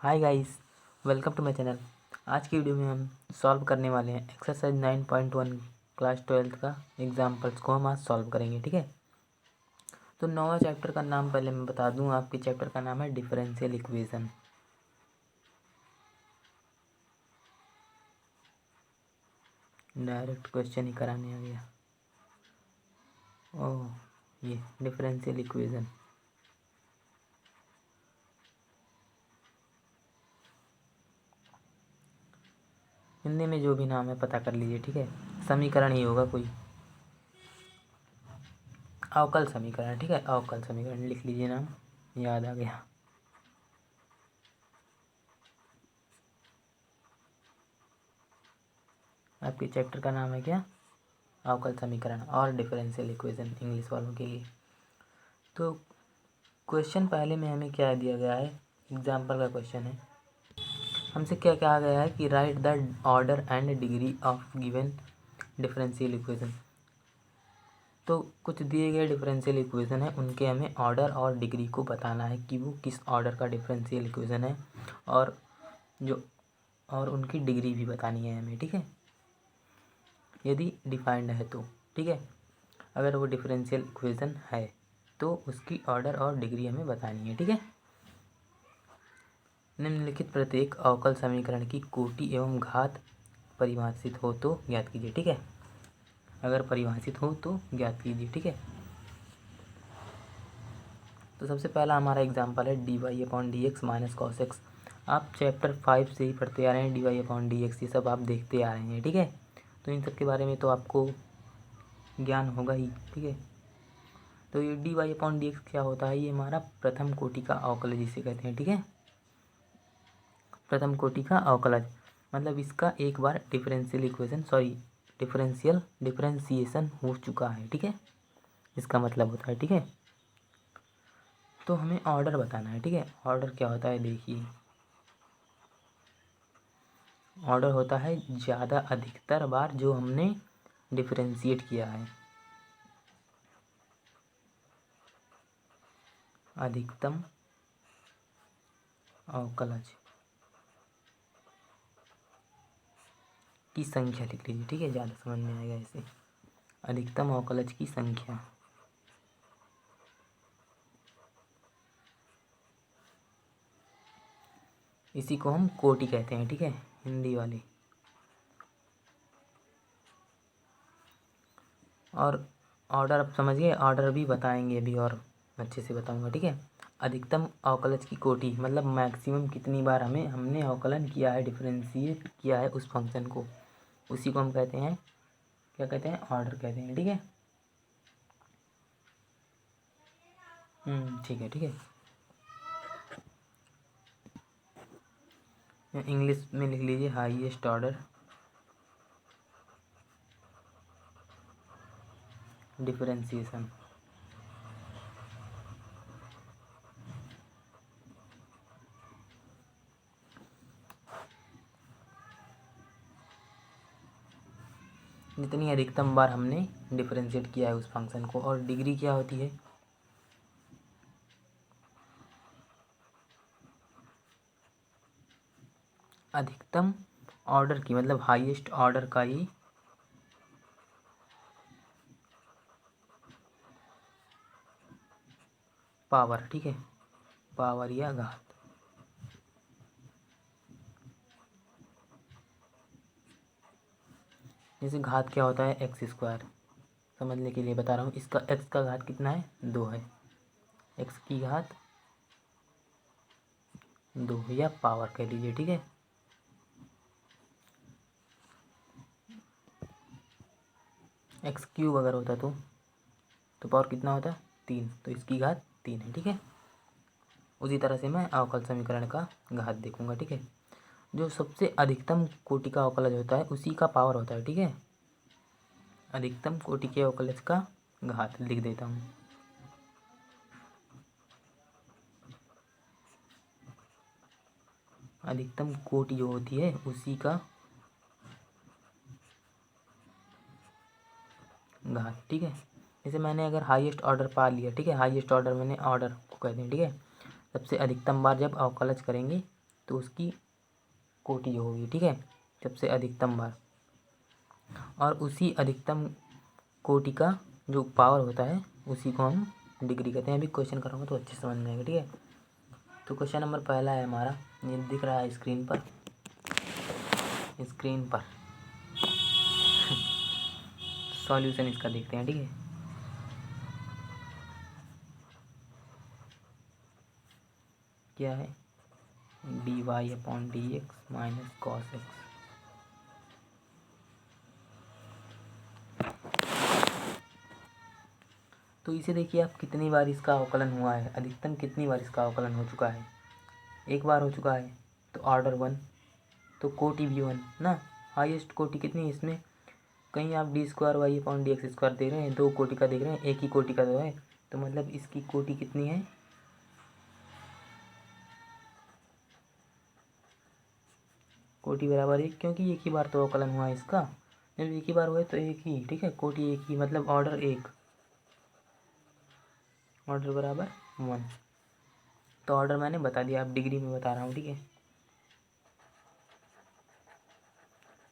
Hi guys, welcome to my channel. आज की video में हम सॉल्व करने वाले हैं एक्सरसाइज 9.1 क्लास 12th का एग्जाम्पल्स को हम आज सॉल्व करेंगे। ठीक है, तो 9वां चैप्टर का नाम पहले मैं बता दूं। आपके चैप्टर का नाम है डिफरेंशियल इक्वेशन। डायरेक्ट क्वेश्चन ही कराने आ गया। ओह, ये डिफरेंशियल इक्वेशन। हिंदी में जो भी नाम है पता कर लीजिए। ठीक है, समीकरण ही होगा कोई, अवकल समीकरण। ठीक है, अवकल समीकरण लिख लीजिए, नाम याद आ गया। आपके चैप्टर का नाम है क्या? अवकल समीकरण और डिफरेंशियल इक्वेशन, इंग्लिश वालों के लिए। तो क्वेश्चन पहले में हमें क्या दिया गया है? एग्जाम्पल का क्वेश्चन है। हमसे क्या कहा गया है कि right the order and degree of given differential equation. तो कुछ दिए गए डिफरेंशियल इक्वेशन है, उनके हमें ऑर्डर और डिग्री को बताना है कि वो किस ऑर्डर का डिफरेंशियल इक्वेशन है, और जो और उनकी डिग्री भी बतानी है हमें। ठीक है, यदि डिफाइंड है तो। ठीक है, अगर वो डिफरेंशियल इक्वेशन है तो उसकी ऑर्डर और डिग्री हमें बतानी है। ठीक है, निम्नलिखित प्रत्येक अवकल समीकरण की कोटि एवं घात परिभाषित हो तो ज्ञात कीजिए। ठीक है, अगर परिभाषित हो तो ज्ञात कीजिए। ठीक है, तो सबसे पहला हमारा एग्जांपल है dy/dx माइनस कॉस एक्स। आप चैप्टर 5 से ही पढ़ते आ रहे हैं, dy/dx ये सब आप देखते आ रहे हैं। ठीक है, तो इन सब के बारे में तो आपको ज्ञान होगा ही। ठीक है, तो ये dy/dx क्या होता है? ये हमारा प्रथम कोटि का अवकलज जिसे कहते हैं। ठीक है, प्रथम कोटि का अवकलज मतलब इसका एक बार डिफरेंशिएशन हो चुका है। ठीक है, इसका मतलब होता है। ठीक है, तो हमें ऑर्डर बताना है। ठीक है, ऑर्डर क्या होता है? देखिए, ऑर्डर होता है ज़्यादा अधिकतर बार जो हमने डिफरेंशिएट किया है। अधिकतम अवकलज की संख्या लिख लीजिए। ठीक है, ज़्यादा समझ में आएगा इसे। अधिकतम अवकलज की संख्या, इसी को हम कोटि कहते हैं। ठीक है, हिंदी वाले। और ऑर्डर आप समझिए, ऑर्डर भी बताएंगे अभी और अच्छे से बताऊंगा। ठीक है, अधिकतम अवकलज की कोटि मतलब मैक्सिमम कितनी बार हमने अवकलन किया है, डिफरेंशिएट किया है उस फंक्शन को, उसी को हम कहते हैं, क्या कहते हैं? ऑर्डर कहते हैं। ठीक है, ठीक है। ठीक है, इंग्लिश में लिख लीजिए हाईएस्ट ऑर्डर डिफरेंशिएशन। जितनी अधिकतम बार हमने डिफरेंशिएट किया है उस फंक्शन को। और डिग्री क्या होती है? अधिकतम ऑर्डर की मतलब हाईएस्ट ऑर्डर का ही पावर। ठीक है, पावर या घात। जैसे घात क्या होता है? X square. समझने के लिए बता रहा हूँ, इसका एक्स का घात कितना है? 2 है। एक्स की घात 2 या पावर कह लीजिए। ठीक है, एक्स क्यूब अगर होता तो पावर कितना होता? 3, तो इसकी घात 3 है। ठीक है, उसी तरह से मैं अवकल समीकरण का घात देखूंगा। ठीक है, जो सबसे अधिकतम कोटि का अवकलज होता है उसी का पावर होता है। ठीक है, अधिकतम कोटि के अवकलज का घात लिख देता हूँ। अधिकतम कोटि जो होती है उसी का घात। ठीक है, जैसे मैंने अगर हाईएस्ट ऑर्डर पा लिया। ठीक है, हाईएस्ट ऑर्डर मैंने ऑर्डर को कहते हैं। ठीक है, सबसे अधिकतम बार जब अवकलज करेंगे तो उसकी कोटि जो होगी, ठीक है, सबसे अधिकतम बार, और उसी अधिकतम कोटि का जो पावर होता है उसी को हम डिग्री कहते हैं। अभी क्वेश्चन करूँगा तो अच्छे से समझ में आएगा, ठीक है। तो क्वेश्चन नंबर पहला है हमारा, ये दिख रहा है स्क्रीन पर, सॉल्यूशन इसका देखते हैं, ठीक है। क्या है, dy upon d x minus cos x. तो इसे देखिए आप, कितनी बार इसका अवकलन हुआ है, अधिकतम कितनी बार इसका अवकलन हो चुका है, एक बार हो चुका है, तो ऑर्डर 1, तो कोटि भी 1 ना। हाईएस्ट कोटि कितनी है इसमें, कहीं आप d square y upon d x square दे रहे हैं, 2 कोटि का देख रहे हैं, एक ही कोटि का तो है, तो मतलब इसकी कोटि कितनी है, कोटि बराबर 1, क्योंकि एक ही बार तो अवकलन हुआ है इसका, जब एक ही बार हुआ है तो एक ही, ठीक है, कोटि एक ही, मतलब ऑर्डर 1, ऑर्डर बराबर 1। तो ऑर्डर मैंने बता दिया, आप डिग्री में बता रहा हूँ, ठीक है।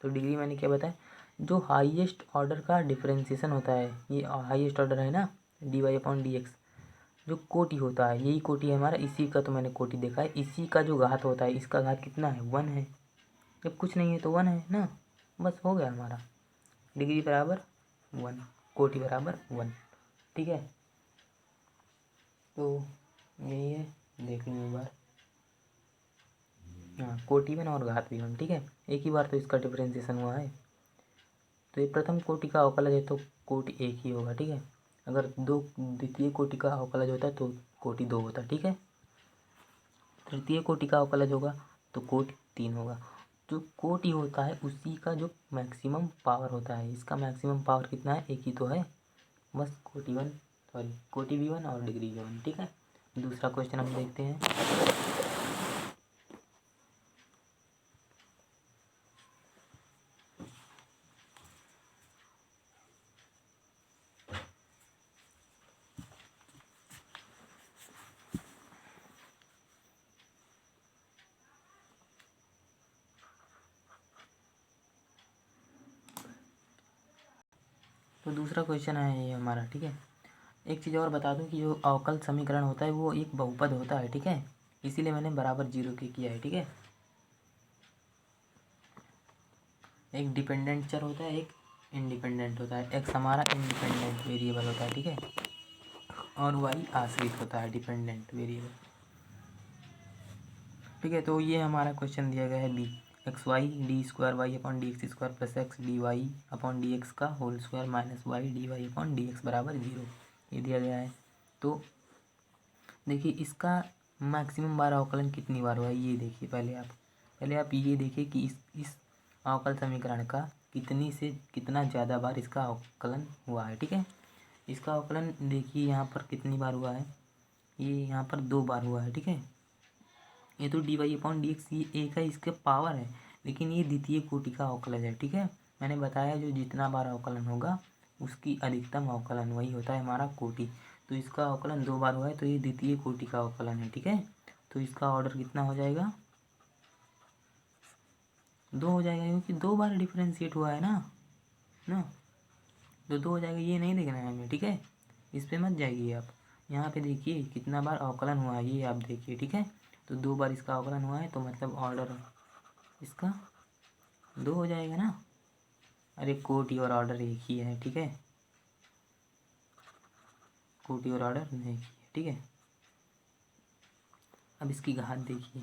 तो डिग्री मैंने क्या बताया, जो हाईएस्ट ऑर्डर का डिफरेंशिएशन होता है, ये हाईएस्ट ऑर्डर है ना, d y upon d x, जो कोटि होता है, यही कोटि है हमारा, इसी का तो मैंने कोटि देखा है, इसी का जो घात होता है, इसका घात कितना है, 1 है, जब कुछ नहीं है तो 1 है ना, बस हो गया हमारा, डिग्री बराबर 1, कोटि बराबर 1, ठीक है। तो यही है, देख लो एक बार, हाँ, कोटि 1 और घात भी 1, ठीक है, एक ही बार तो इसका डिफरेंशिएशन हुआ है। तो ये प्रथम कोटि का अवकलज है तो कोटि 1 ही होगा, ठीक है। अगर द्वितीय कोटि का अवकलज होता है तो कोटि 2 होता है, ठीक है। तृतीय कोटि का अवकलज होगा तो कोटि 3 होगा। जो कोटि होता है उसी का जो मैक्सिमम पावर होता है, इसका मैक्सिमम पावर कितना है, एक ही तो है, बस कोटि भी 1 और डिग्री भी 1, ठीक है। दूसरा क्वेश्चन हम देखते हैं। तो दूसरा क्वेश्चन है ये हमारा, ठीक है। एक चीज़ और बता दूं कि जो अवकल समीकरण होता है वो एक बहुपद होता है, ठीक है, इसीलिए मैंने बराबर 0 के किया है, ठीक है। एक डिपेंडेंट चर होता है, एक इंडिपेंडेंट होता है, एक्स हमारा इंडिपेंडेंट वेरिएबल होता है, ठीक है, और वाई आश्रित होता है, डिपेंडेंट वेरिएबल, ठीक है। तो ये हमारा क्वेश्चन दिया गया है b, x y d square y upon d x square plus x d y upon d x का whole square minus y d y upon d x बराबर 0, ये दिया गया है। तो देखिए इसका मैक्सिमम बार अवकलन कितनी बार हुआ है, ये देखिए, पहले आप ये देखिए कि इस अवकल समीकरण का कितनी से कितना ज़्यादा बार इसका अवकलन हुआ है, ठीक है। इसका अवकलन देखिए यहाँ पर कितनी बार हुआ है, ये यहाँ पर 2 बार हुआ है, ठीक है। ये तो d y upon d x, ये एक है, इसके पावर है, लेकिन ये द्वितीय कोटि का अवकलन है, ठीक है। मैंने बताया जो जितना बार अवकलन होगा उसकी अधिकतम अवकलन वही होता है हमारा कोटि। तो इसका अवकलन 2 बार हुआ है तो ये द्वितीय कोटि का अवकलन है, ठीक है। तो इसका ऑर्डर कितना हो जाएगा, 2 हो जाएगा, क्योंकि 2 बार डिफ्रेंशिएट हुआ है ना, तो 2 हो जाएगा, ये नहीं देखना है हमें, ठीक है। इस पर मत जाइए आप, यहाँ पे देखिए कितना बार अवकलन हुआ है ये आप देखिए, ठीक है। तो 2 बार इसका अवकलन हुआ है तो मतलब ऑर्डर इसका 2 हो जाएगा ना, अरे कोटि और ऑर्डर एक ही है, ठीक है, कोटि और ऑर्डर नहीं है, ठीक है। अब इसकी घात देखिए,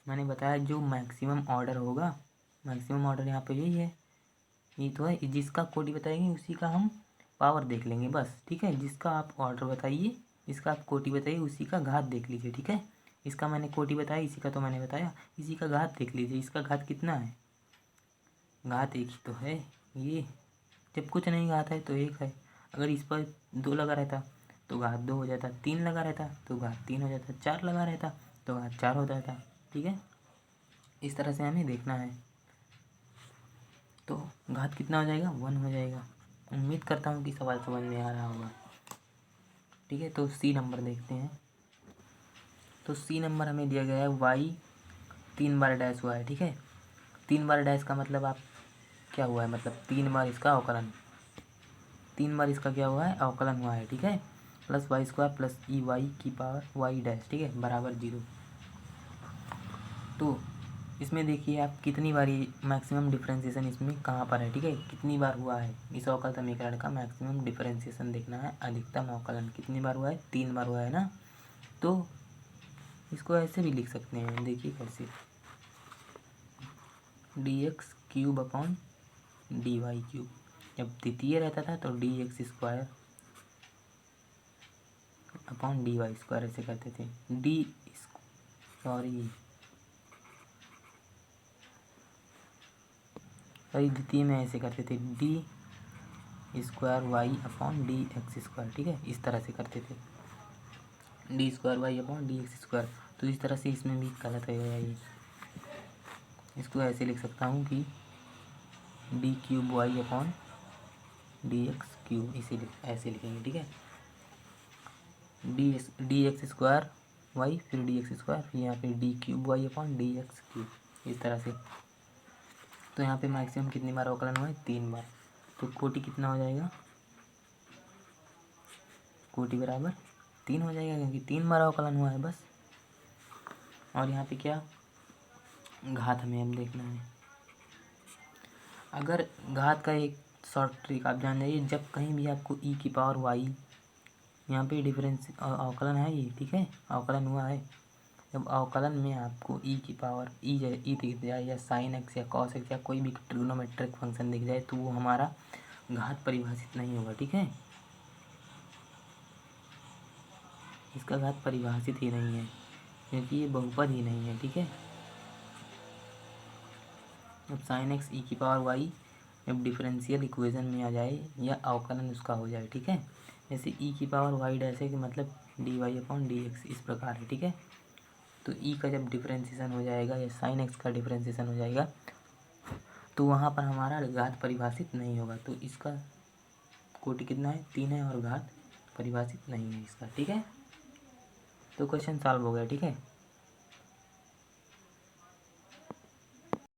मैंने बताया जो मैक्सिमम ऑर्डर होगा, मैक्सिमम ऑर्डर यहाँ पे यही है, ये तो है, जिसका कोटि बताएंगे उसी का हम पावर देख लेंगे बस, ठीक है। जिसका आप ऑर्डर बताइए, इसका आप कोटि बताइए, उसी का घात देख लीजिए, ठीक है। इसका मैंने कोटि बताया, इसी का तो मैंने बताया, इसी का घात देख लीजिए, इसका घात कितना है, घात 1 ही तो है, ये जब कुछ नहीं घात है तो 1 है, अगर इस पर 2 लगा रहता तो घात 2 हो जाता, 3 लगा रहता तो घात 3 हो जाता, 4 लगा रहता तो घात 4 हो जाता, ठीक है। इस तरह से हमें देखना है। तो घात कितना हो जाएगा, 1 हो जाएगा। उम्मीद करता हूँ कि सवाल समझ में आ रहा होगा, ठीक है। तो सी नंबर देखते हैं। तो सी नंबर हमें दिया गया है वाई 3 बार डैश हुआ है, ठीक है। 3 बार डैश का मतलब आप क्या हुआ है, मतलब 3 बार इसका अवकलन, 3 बार इसका क्या हुआ है, अवकलन हुआ है, ठीक है। Plus y square plus e y की पावर वाई डैश, ठीक है, बराबर 0। तो इसमें देखिए आप कितनी बार ये मैक्सिमम डिफरेंशिएशन इसमें कहाँ पर है, ठीक है, कितनी बार हुआ है। इस अवकल समीकरण का मैक्सिमम डिफरेंशिएशन देखना है, अधिकतम अवकलन कितनी बार हुआ है, 3 बार हुआ है ना। तो इसको ऐसे भी लिख सकते हैं, देखिए कैसे, d x cube upon d y cube. जब द्वितीय रहता था तो d x square upon d y square ऐसे करते थे। द्वितीय में ऐसे करते थे, d square y upon d x square, ठीक है, इस तरह से करते थे, d square y upon d x square. तो इस तरह से इसमें भी गलत है ये, इसको ऐसे लिख सकता हूँ कि d cube y upon d x cube, इसे ऐसे लिखेंगे, ठीक है। डी एक्स स्क्वायर वाई फिर डी एक्स स्क्वायर फिर यहाँ पे d cube y upon d x cube, इस तरह से। तो यहाँ पे मैक्सिमम कितनी बार अवकलन हुआ है, 3 बार। तो कोटि कितना हो जाएगा, कोटि बराबर 3 हो जाएगा, क्योंकि 3 बार अवकलन हुआ है बस। और यहाँ पे क्या घात हमें अब देखना है। अगर घात का एक शॉर्ट ट्रिक आप जान जाइए, जब कहीं भी आपको ई की पावर वाई, यहाँ पे डिफरेंस अवकलन है ये, ठीक है, अवकलन हुआ है। जब अवकलन में आपको ई की पावर ई दिख जाए या साइन एक्स या कॉस एक्स या कोई भी ट्रिग्नोमेट्रिक फंक्शन दिख जाए, तो वो हमारा घात परिभाषित नहीं होगा, ठीक है, इसका घात परिभाषित ही नहीं है, क्योंकि ये बहुपद ही नहीं है, ठीक है। जब साइन एक्स ई की पावर वाई जब डिफरेंशियल इक्वेशन में आ जाए या अवकलन उसका हो जाए, ठीक है, जैसे ई की पावर वाई डैश है कि मतलब d y upon d x, इस प्रकार है, ठीक है। तो ई का जब डिफरेंशिएशन हो जाएगा या साइन एक्स का डिफरेंशिएशन हो जाएगा, तो वहाँ पर हमारा घात परिभाषित नहीं होगा। तो इसका कोटि कितना है, 3 है, और घात परिभाषित नहीं है इसका, ठीक है। तो क्वेश्चन सॉल्व हो गया, ठीक है।